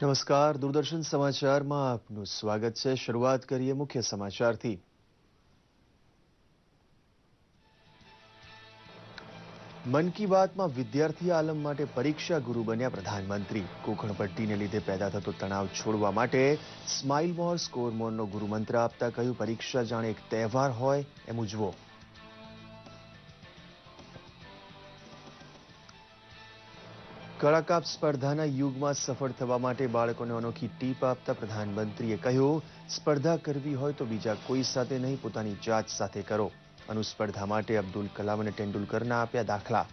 નમસ્કાર, દૂરદર્શન સમાચારમાં આપનું સ્વાગત છે। શરૂઆત કરીએ મુખ્ય સમાચારથી। મન કી બાતમાં વિદ્યાર્થી આલમ માટે પરીક્ષા ગુરુ બન્યા પ્રધાનમંત્રી। કોખણપટ્ટીને લીધે પેદા થતો તણાવ છોડવા માટે સ્માઇલ મોર સ્કોર મોરનો ગુરુમંત્ર આપતા કહ્યું, પરીક્ષા જાણે એક તહેવાર હોય એમ ઉજવો। કળાકાપ સ્પર્ધાના યુગમાં સફળ થવા માટે બાળકોને અનોખી ટીપ આપતા પ્રધાનમંત્રીએ કહ્યું, સ્પર્ધા કરવી હોય તો બીજા કોઈ સાથે નહીં, પોતાની જાત સાથે કરો। અનુસ્પર્ધા માટે અબ્દુલ કલામ અને તેંડુલકરના આપ્યા દાખલા।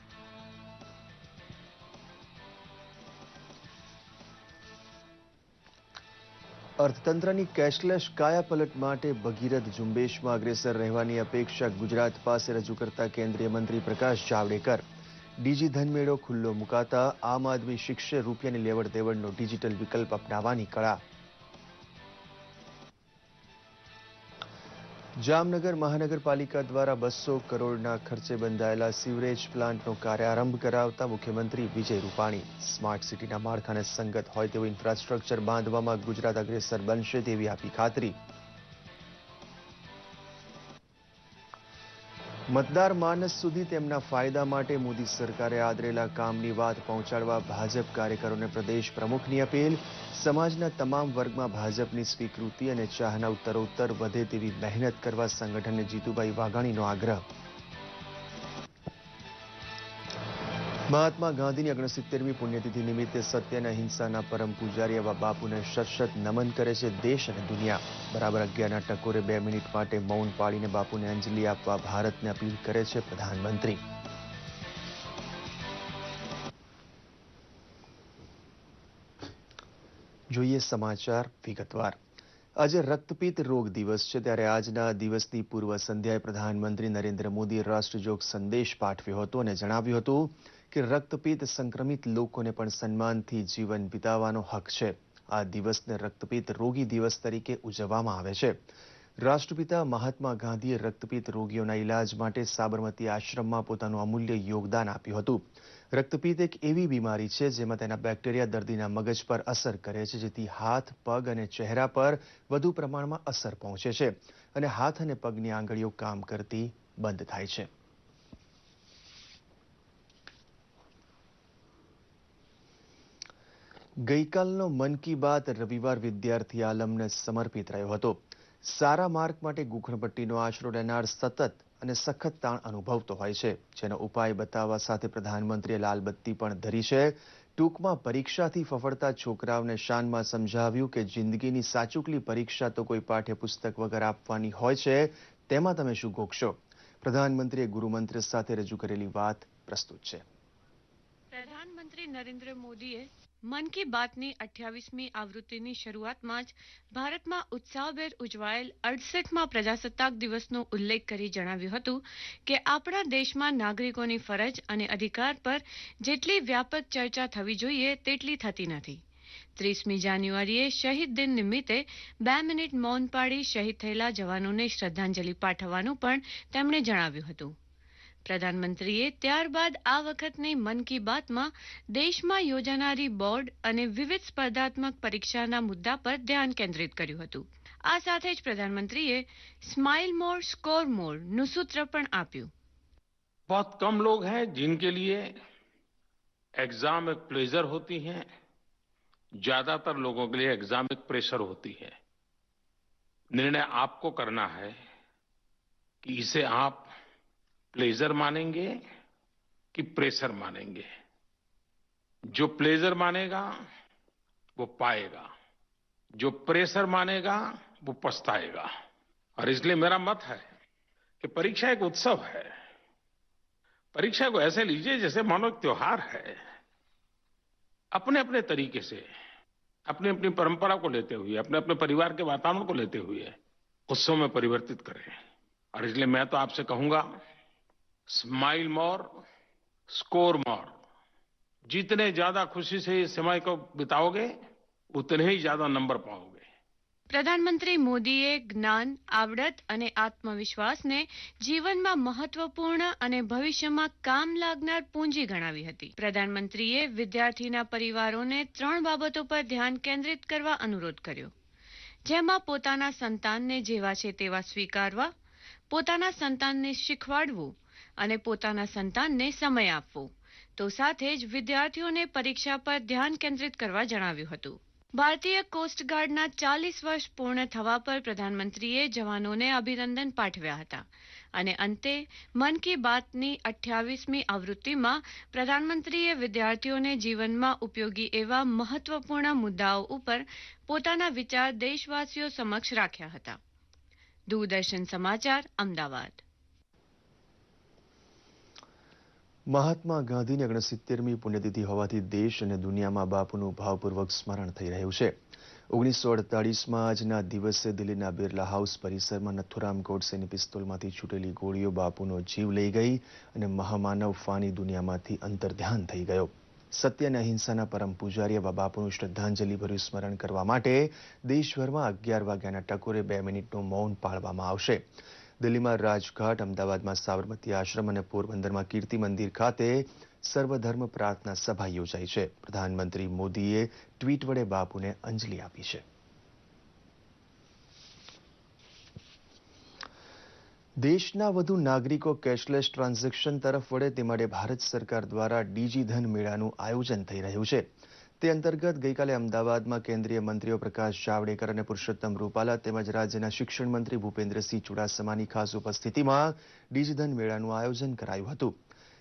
અર્થતંત્રની કેશલેસ કાયાપલટ માટે ભગીરથ ઝુંબેશમાં અગ્રેસર રહેવાની અપેક્ષા ગુજરાત પાસે રજૂ કરતા કેન્દ્રીય મંત્રી પ્રકાશ જાવડેકર। ડીજી ધનમેળો ખુલ્લો મુકાતા આમ આદમી શીખશે રૂપિયાની લેવડ દેવડનો ડિજિટલ વિકલ્પ અપનાવવાની કળા। જામનગર મહાનગરપાલિકા દ્વારા 200 કરોડના ખર્ચે બંધાયેલા સીવરેજ પ્લાન્ટનો કાર્યારંભ કરાવતા મુખ્યમંત્રી વિજય રૂપાણી। સ્માર્ટ સિટીના માળખાને સંગત હોય તેવું ઇન્ફ્રાસ્ટ્રક્ચર બાંધવામાં ગુજરાત અગ્રેસર બનશે તેવી આપી ખાતરી। મતદાર માનસ સુધી તેમના ફાયદા માટે મોદી સરકારે આદરેલા કામની વાત પહોંચાડવા ભાજપ કાર્યકરોને પ્રદેશ પ્રમુખની અપીલ। સમાજના તમામ વર્ગમાં ભાજપની સ્વીકૃતિ અને ચાહના ઉત્તરોત્તર વધે તેવી મહેનત કરવા સંગઠનને જીતુભાઈ વાઘાણીનો આગ્રહ। મહાત્મા ગાંધીની 69મી પુણ્યતિથિ નિમિત્તે સત્ય અને અહિંસાના પરમ પૂજારી એવા બાપુને શત નમન કરે છે દેશ અને દુનિયા। બરાબર 11ના ટકોરે 2 મિનિટ માટે મૌન પાળીને બાપુને અંજલિ આપવા ભારતને અપીલ કરે છે પ્રધાનમંત્રી। જોઈએ સમાચાર વિગતવાર। આજે રક્તપિત્ત રોગ દિવસ છે, ત્યારે આજના દિવસની પૂર્વ સંધ્યાએ પ્રધાનમંત્રી નરેન્દ્ર મોદીએ રાષ્ટ્રજોગ સંદેશ પાઠવ્યો હતો અને જણાવ્યું હતું કે રક્તપિત્ત સંક્રમિત લોકોને પણ સન્માનથી જીવન વિતાવવાનો હક છે। આ દિવસને રક્તપિત્ત રોગી દિવસ તરીકે ઉજવવામાં આવે છે। રાષ્ટ્રપિતા મહાત્મા ગાંધીએ રક્તપિત્ત રોગીઓના ઇલાજ માટે સાબરમતી આશ્રમમાં પોતાનું અમૂલ્ય યોગદાન આપ્યું હતું। રક્તપિત્ત એક એવી બીમારી છે જેમાં તેના બેક્ટેરિયા દર્દીના મગજ પર અસર કરે છે, જેથી હાથ, પગ અને ચહેરા પર વધુ પ્રમાણમાં અસર પહોંચે છે અને હાથ અને પગની આંગળીઓ કામ કરતી બંધ થાય છે। ગઈકાલનો મન કી બાત રવિવાર વિદ્યાર્થી આલમને સમર્પિત રહ્યો હતો। સારા માર્ક માટે ગોખણપટ્ટીનો આશરો લેનાર સતત અને સખત તાણ અનુભવતો હોય છે, જેનો ઉપાય બતાવવા સાથે પ્રધાનમંત્રીએ લાલબત્તી પણ ધરી છે। ટૂંકમાં પરીક્ષાથી ફફડતા છોકરાઓને શાનમાં સમજાવ્યું કે જિંદગીની સાચુકલી પરીક્ષા તો કોઈ પાઠ્યપુસ્તક વગર આપવાની હોય છે, તેમાં તમે શું ગોખશો। પ્રધાનમંત્રીએ ગુરુમંત્ર સાથે રજૂ કરેલી વાત પ્રસ્તુત છે। પ્રધાનમંત્રી નરેન્દ્ર મોદીએ મન કી બાતની 28મી આવૃત્તિની શરૂઆતમાં જ ભારતમાં ઉત્સાહભેર ઉજવાયેલ 68મા પ્રજાસત્તાક દિવસનો ઉલ્લેખ કરી જણાવ્યું હતું કે આપણા દેશમાં નાગરિકોની ફરજ અને અધિકાર પર જેટલી વ્યાપક ચર્ચા થવી જોઈએ તેટલી થતી નથી। 30મી જાન્યુઆરીએ શહીદ દિન નિમિત્તે 2 મિનિટ મૌન પાળી શહીદ થયેલા જવાનોને શ્રદ્ધાંજલિ પાઠવવાનું પણ તેમણે જણાવ્યું હતું। પ્રધાનમંત્રીએ ત્યારબાદ આ વખતની મન કી બાતમાં દેશમાં યોજાનારી બોર્ડ અને વિવિધ સ્પર્ધાત્મક પરીક્ષાના મુદ્દા પર ધ્યાન કેન્દ્રિત કર્યું હતું। આ સાથે જ પ્રધાનમંત્રીએ સ્માઇલ મોર સ્કોર મોરનું સૂત્ર પણ આપ્યું। बहुत कम लोग हैं जिनके लिए एग्जाम एक प्लेजर होती है, ज्यादातर लोगों के लिए एग्जाम एक प्रेशर होती है। निर्णय आपको करना है कि इसे आप प्लेजर मानेंगे कि प्रेशर मानेंगे। जो प्लेजर मानेगा वो पाएगा, जो प्रेशर मानेगा वो पछताएगा। और इसलिए मेरा मत है कि परीक्षा एक उत्सव है। परीक्षा को ऐसे लीजिए जैसे मानो एक त्योहार है। अपने अपने तरीके से, अपनी अपनी परंपरा को लेते हुए, अपने अपने परिवार के वातावरण को लेते हुए उत्सव में परिवर्तित करें। और इसलिए मैं तो आपसे कहूंगा, स्माइल मोर स्कोर मोर। जितने ज्यादा खुशी से इस समय को बिताओगे उतने ही ज्यादा नंबर पाओगे। પ્રધાનમંત્રી મોદીએ જ્ઞાન, આવડત અને આત્મવિશ્વાસને જીવનમાં મહત્વપૂર્ણ અને ભવિષ્યમાં કામ લાગનાર પૂંજી ગણાવી હતી. પ્રધાનમંત્રીએ વિદ્યાર્થીના પરિવારોને 3 બાબતો પર ધ્યાન કેન્દ્રિત કરવા અનુરોધ કર્યો, જેમાં પોતાના સંતાનને જેવા છે તેવા સ્વીકારવા, પોતાના સંતાનને શીખવાડવું અને પોતાના સંતાનને સમય આપવો, તો સાથે જ વિદ્યાર્થીઓને પરીક્ષા પર ધ્યાન કેન્દ્રિત કરવા જણાવ્યું હતું. ભારતીય કોસ્ટગાર્ડના 40 વર્ષ પૂર્ણ થવા પર પ્રધાનમંત્રીએ જવાનોને અભિનંદન પાઠવ્યા હતા અને અંતે મન કી બાતની 28મી આવૃત્તિમાં પ્રધાનમંત્રીએ વિદ્યાર્થીઓને જીવનમાં ઉપયોગી એવા મહત્વપૂર્ણ મુદ્દાઓ ઉપર પોતાના વિચાર દેશવાસીઓ સમક્ષ રાખ્યા હતા. દૂરદર્શન સમાચાર, અમદાવાદ. મહાત્મા ગાંધીની 69મી પુણ્યતિથિ હોવાથી દેશ અને દુનિયામાં બાપુનું ભાવપૂર્વક સ્મરણ થઈ રહ્યું છે. 1948માં આજના દિવસે દિલ્હીના બિરલા હાઉસ પરિસરમાં નથુરામ ગોડસેની પિસ્તોલમાંથી છૂટેલી ગોળીઓ બાપુનો જીવ લઈ ગઈ અને મહામાનવ ફાની દુનિયામાંથી અંતર્ધ્યાન થઈ ગયો. સત્ય અને અહિંસાના પરમ પૂજારી એવા બાપુનું શ્રદ્ધાંજલિભર્યું સ્મરણ કરવા માટે દેશભરમાં 11 વાગ્યાના ટકોરે 2 મિનિટનું મૌન પાળવામાં આવશે. દિલ્હીમાં રાજઘાટ, અમદાવાદમાં સાબરમતી આશ્રમ અને પોરબંદરમાં કીર્તિ મંદિર ખાતે સર્વધર્મ પ્રાર્થના સભા યોજાઈ છે. પ્રધાનમંત્રી મોદીએ ટ્વીટ વડે બાપુને અંજલિ આપી છે. દેશના વધુ નાગરિકો કેશલેસ ટ્રાન્ઝેક્શન તરફ વળે તે માટે ભારત સરકાર દ્વારા ડિજીધન મેળાનું આયોજન થઈ રહ્યું છે. તે અંતર્ગત ગઈકાલે અમદાવાદમાં કેન્દ્રીય મંત્રીઓ પ્રકાશ જાવડેકર અને પુરુષોત્તમ રૂપાલા તેમજ રાજ્યના શિક્ષણ મંત્રી ભૂપેન્દ્રસિંહ ચુડાસમાની ખાસ ઉપસ્થિતિમાં ડિજીધન મેળાનું આયોજન કરાયું હતું.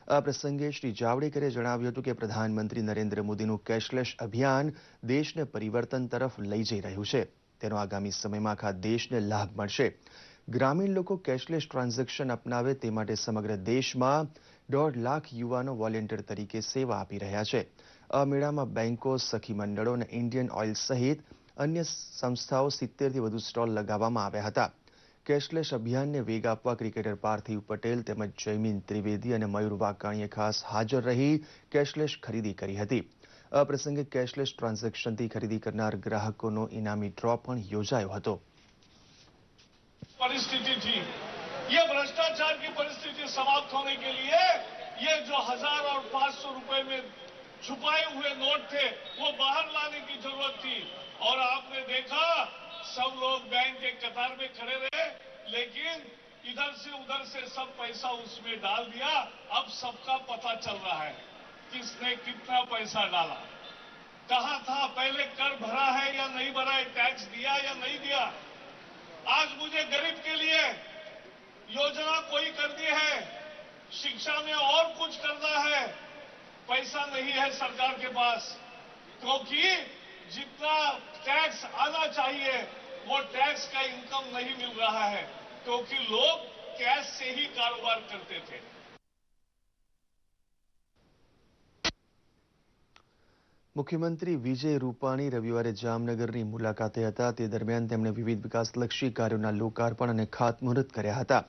આ પ્રસંગે શ્રી જાવડેકરે જણાવ્યું હતું કે પ્રધાનમંત્રી નરેન્દ્ર મોદીનું કેશલેસ અભિયાન દેશને પરિવર્તન તરફ લઈ જઈ રહ્યું છે. તેનો આગામી સમયમાં આખા દેશને લાભ મળશે. ગ્રામીણ લોકો કેશલેસ ટ્રાન્ઝેક્શન અપનાવે તે માટે સમગ્ર દેશમાં 1.5 લાખ યુવાનો વોલેન્ટિયર તરીકે સેવા આપી રહ્યા છે. આ મેળામાં બેંકો, સખી મંડળો અને ઇન્ડિયન ઓઇલ સહિત અન્ય સંસ્થાઓ 70થી વધુ સ્ટોલ લગાવવામાં આવ્યા હતા. કેશલેસ અભિયાનને વેગ આપવા ક્રિકેટર પાર્થિવ પટેલ તેમજ જયમીન ત્રિવેદી અને મયુર વાકાણીએ ખાસ હાજર રહી કેશલેસ ખરીદી કરી હતી. આ પ્રસંગે કેશલેસ ટ્રાન્ઝેક્શનથી ખરીદી કરનાર ગ્રાહકોનો ઇનામી ડ્રો પણ યોજાયો હતો. परिस्थिति थी, ये भ्रष्टाचार की परिस्थिति समाप्त होने के लिए ये जो 1000 और 500 रुपए में छुपाए हुए नोट थे वो बाहर लाने की जरूरत थी. और आपने देखा सब लोग बैंक के कतार में खड़े रहे, लेकिन इधर से उधर से सब पैसा उसमें डाल दिया. अब सबका पता चल रहा है किसने कितना पैसा डाला, कहां था, पहले कर भरा है या नहीं भरा है, टैक्स दिया या नहीं दिया. आज मुझे गरीब के लिए योजना कोई कर दी है, शिक्षा में और कुछ करना है, पैसा नहीं है सरकार के पास, क्योंकि जितना टैक्स आना चाहिए वो टैक्स का इनकम नहीं मिल रहा है, क्योंकि लोग कैश से ही कारोबार करते थे. મુખ્યમંત્રી વિજય રૂપાણી રવિવારે જામનગરની મુલાકાતે હતા. તે દરમિયાન તેમણે વિવિધ વિકાસલક્ષી કાર્યોના લોકાર્પણ અને ખાતમુહૂર્ત કર્યા હતા.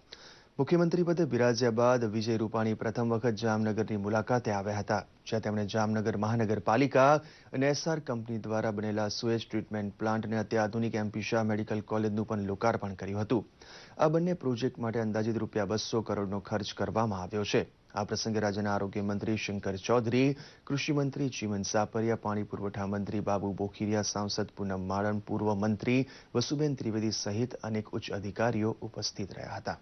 મુખ્યમંત્રી પદે બિરાજ્યા બાદ વિજય રૂપાણી પ્રથમ વખત જામનગરની મુલાકાતે આવ્યા હતા, જ્યાં તેમણે જામનગર મહાનગરપાલિકા અને એસઆર કંપની દ્વારા બનેલા સુએજ ટ્રીટમેન્ટ પ્લાન્ટ અને અત્યાધુનિક એમપી શાહ મેડિકલ કોલેજનું પણ લોકાર્પણ કર્યું હતું. આ બંને પ્રોજેક્ટ માટે અંદાજિત ₹200 કરોડનો ખર્ચ કરવામાં આવ્યો છે. આ પ્રસંગે રાજ્યના આરોગ્ય મંત્રી શંકર ચૌધરી, કૃષિ મંત્રી ચીમન સાપરિયા, પાણી પુરવઠા મંત્રી બાબુ બોખીરિયા, સાંસદ પૂનમ માડમ, પૂર્વ મંત્રી વસુબેન ત્રિવેદી સહિત અનેક ઉચ્ચ અધિકારીઓ ઉપસ્થિત રહ્યા હતા.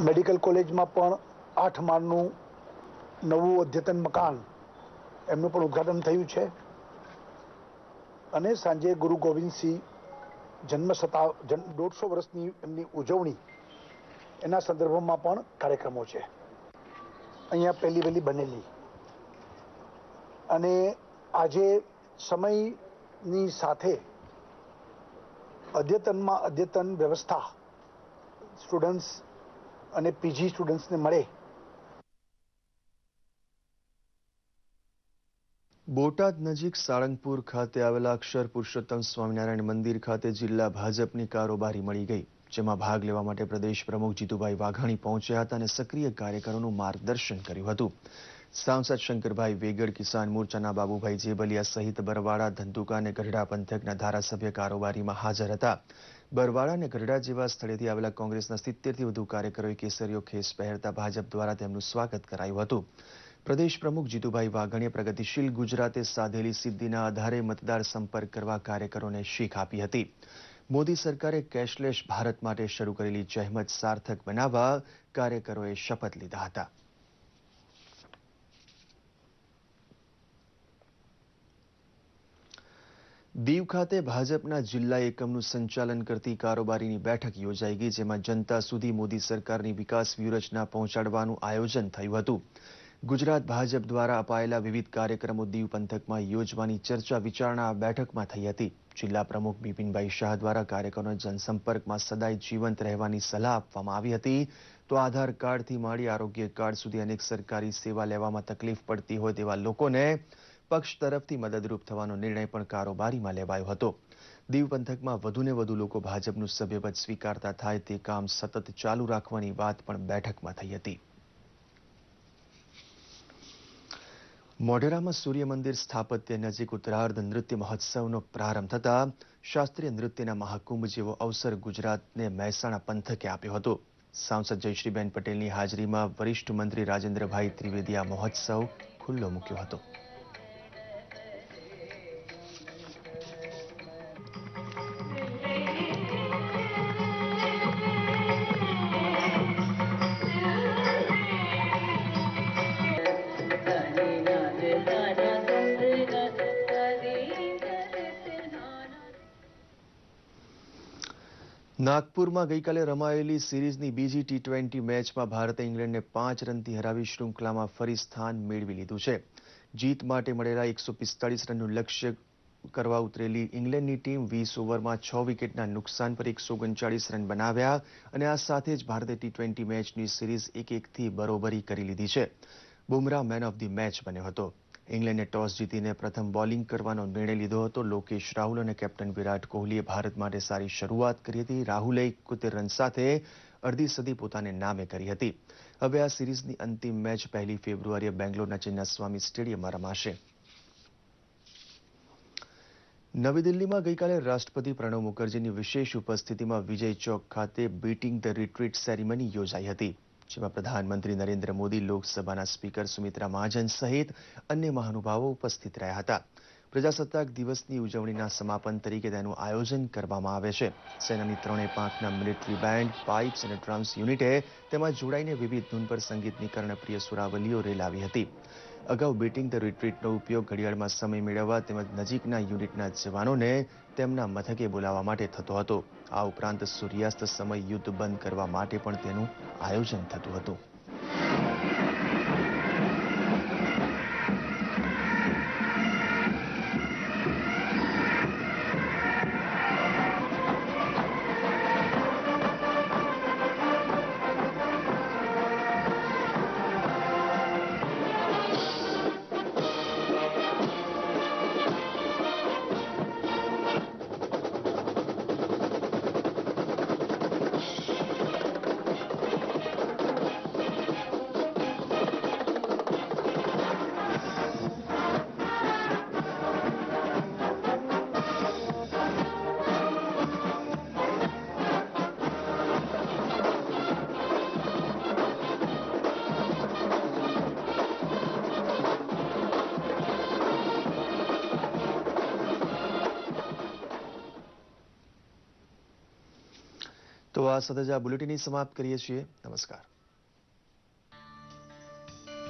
મેડિકલ કોલેજમાં પણ 8 માળનું નવું અદ્યતન મકાન એમનું પણ ઉદ્ઘાટન થયું છે અને સાંજે ગુરુ ગોવિંદસિંહ જન્મ 150 વર્ષની એમની ઉજવણી એના સંદર્ભમાં પણ કાર્યક્રમો છે. અહીંયા પહેલી વહેલી બનેલી અને આજે સમયની સાથે અદ્યતનમાં અદ્યતન વ્યવસ્થા સ્ટુડન્ટ્સ અને પીજી સ્ટુડન્ટ્સને મળે. બોટાદ નજીક સાળંગપુર ખાતે આવેલા અક્ષર પુરુષોત્તમ સ્વામિનારાયણ મંદિર ખાતે જિલ્લા ભાજપની કારોબારી મળી ગઈ, જેમાં ભાગ લેવા માટે પ્રદેશ પ્રમુખ જીતુભાઈ વાઘાણી પહોંચ્યા હતા અને સક્રિય કાર્યકરોનું માર્ગદર્શન કર્યું હતું. સાંસદ શંકરભાઈ વેગડ, કિસાન મોરચાના બાબુભાઈ જેબલિયા સહિત બરવાડા, ધંધુકા અને ગઢડા પંથકના ધારાસભ્ય કારોબારીમાં હાજર હતા. બરવાડા અને ગઢડા જેવા સ્થળેથી આવેલા કોંગ્રેસના 70થી વધુ કાર્યકરોએ કેસરીયો ખેસ પહેરતા ભાજપ દ્વારા તેમનું સ્વાગત કરાયું હતું. પ્રદેશ પ્રમુખ જીતુભાઈ વાઘાણીએ પ્રગતિશીલ ગુજરાતે સાધેલી સિદ્ધિના આધારે મતદાર સંપર્ક કરવા કાર્યકરોને શીખ આપી હતી. મોદી સરકારે કેશલેસ ભારત માટે શરૂ કરેલી જહેમત સાર્થક બનાવવા કાર્યકરોએ શપથ લીધા હતા. દીવ ખાતે ભાજપના જિલ્લા એકમનું સંચાલન કરતી કારોબારીની બેઠક યોજાઈ ગઈ, જેમાં જનતા સુધી મોદી સરકારની વિકાસ વ્યૂહરચના પહોંચાડવાનું આયોજન થયું હતું. ગુજરાત ભાજપ દ્વારા અપાયેલા વિવિધ કાર્યક્રમો દીવ પંથકમાં યોજવાની ચર્ચા વિચારણા આ બેઠકમાં થઈ હતી. જિલ્લા પ્રમુખ બિપિનભાઈ શાહ દ્વારા કાર્યકરોને જનસંપર્કમાં સદાય જીવંત રહેવાની સલાહ આપવામાં આવી હતી. તો આધાર કાર્ડથી માંડી આરોગ્ય કાર્ડ સુધી અનેક સરકારી સેવા લેવામાં તકલીફ પડતી હોય તેવા લોકોને પક્ષ તરફથી મદદરૂપ થવાનો નિર્ણય પણ કારોબારીમાં લેવાયો હતો. દીવ પંથકમાં વધુને વધુ લોકો ભાજપનું સભ્યપદ સ્વીકારતા થાય તે કામ સતત ચાલુ રાખવાની વાત પણ બેઠકમાં થઈ હતી. મોઢેરામાં સૂર્ય મંદિર સ્થાપત્ય નજીક ઉત્તરાર્ધ નૃત્ય મહોત્સવનો પ્રારંભ થતા શાસ્ત્રીય નૃત્યના મહાકુંભ જેવો અવસર ગુજરાતને મહેસાણા પંથકે આપ્યો હતો. સાંસદ જયશ્રીબેન પટેલની હાજરીમાં વરિષ્ઠ મંત્રી રાજેન્દ્રભાઈ ત્રિવેદીએ આ મહોત્સવ ખુલ્લો મૂક્યો હતો. નાગપુરમાં ગઈકાલે રમાયેલી સિરીઝની બીજી T20 મેચમાં ભારતે ઇંગ્લેન્ડને 5 રનથી હરાવી શૃંખલામાં ફરી સ્થાન મેળવી લીધું છે. જીત માટે મળેલા 145 રનનું લક્ષ્ય કરવા ઉતરેલી ઇંગ્લેન્ડની ટીમ 20 ઓવરમાં 6 વિકેટના નુકસાન પર 139 રન બનાવ્યા અને આ સાથે જ ભારતે T20 મેચની સિરીઝ 1-1થી બરોબરી કરી લીધી છે. Bumrah man of the match બન્યો હતો. ઇંગ્લેન્ડે ટોસ જીતીને પ્રથમ બોલિંગ કરવાનો નિર્ણય લીધો હતો. લોકેશ રાહુલ અને કેપ્ટન વિરાટ કોહલીએ ભારત માટે સારી શરૂઆત કરી હતી. રાહુલે 71 રન સાથે અડધી સદી પોતાને નામે કરી હતી. હવે આ સિરીઝની અંતિમ મેચ 1 ફેબ્રુઆરીએ બેંગ્લોરના ચિન્નાસ્વામી સ્ટેડિયમમાં રમાશે. નવી દિલ્હીમાં ગઈકાલે રાષ્ટ્રપતિ પ્રણવ મુખર્જીની વિશેષ ઉપસ્થિતિમાં વિજય ચોક ખાતે બીટિંગ ધ રિટ્રીટ સેરેમની યોજાઈ હતી, જેમાં પ્રધાનમંત્રી નરેન્દ્ર મોદી, લોકસભાના સ્પીકર સુમિત્રા મહાજન સહિત અન્ય મહાનુભાવો ઉપસ્થિત રહ્યા હતા. પ્રજાસત્તાક દિવસની ઉજવણીના સમાપન તરીકે તેનું આયોજન કરવામાં આવે છે. સેનાની 3 પાંખના મિલિટરી બેન્ડ, પાઇપ્સ અને ડ્રમ્સ યુનિટે તેમાં જોડાઈને વિવિધ ધૂન પર સંગીતની કર્ણપ્રિય સુરાવલીઓ રેલાવી હતી. અગાઉ બીટિંગ ધ રિટ્રીટનો ઉપયોગ ઘડિયાળમાં સમય મેળવવા તેમજ નજીકના યુનિટના જવાનોને તેમના મથકે બોલાવવા માટે થતો હતો. આ ઉપરાંત સૂર્યાસ્ત સમય યુદ્ધ બંધ કરવા માટે પણ તેનું આયોજન થતું હતું. તો આ સાથે જ આ બુલેટિન સમાપ્ત કરીએ છીએ. નમસ્કાર.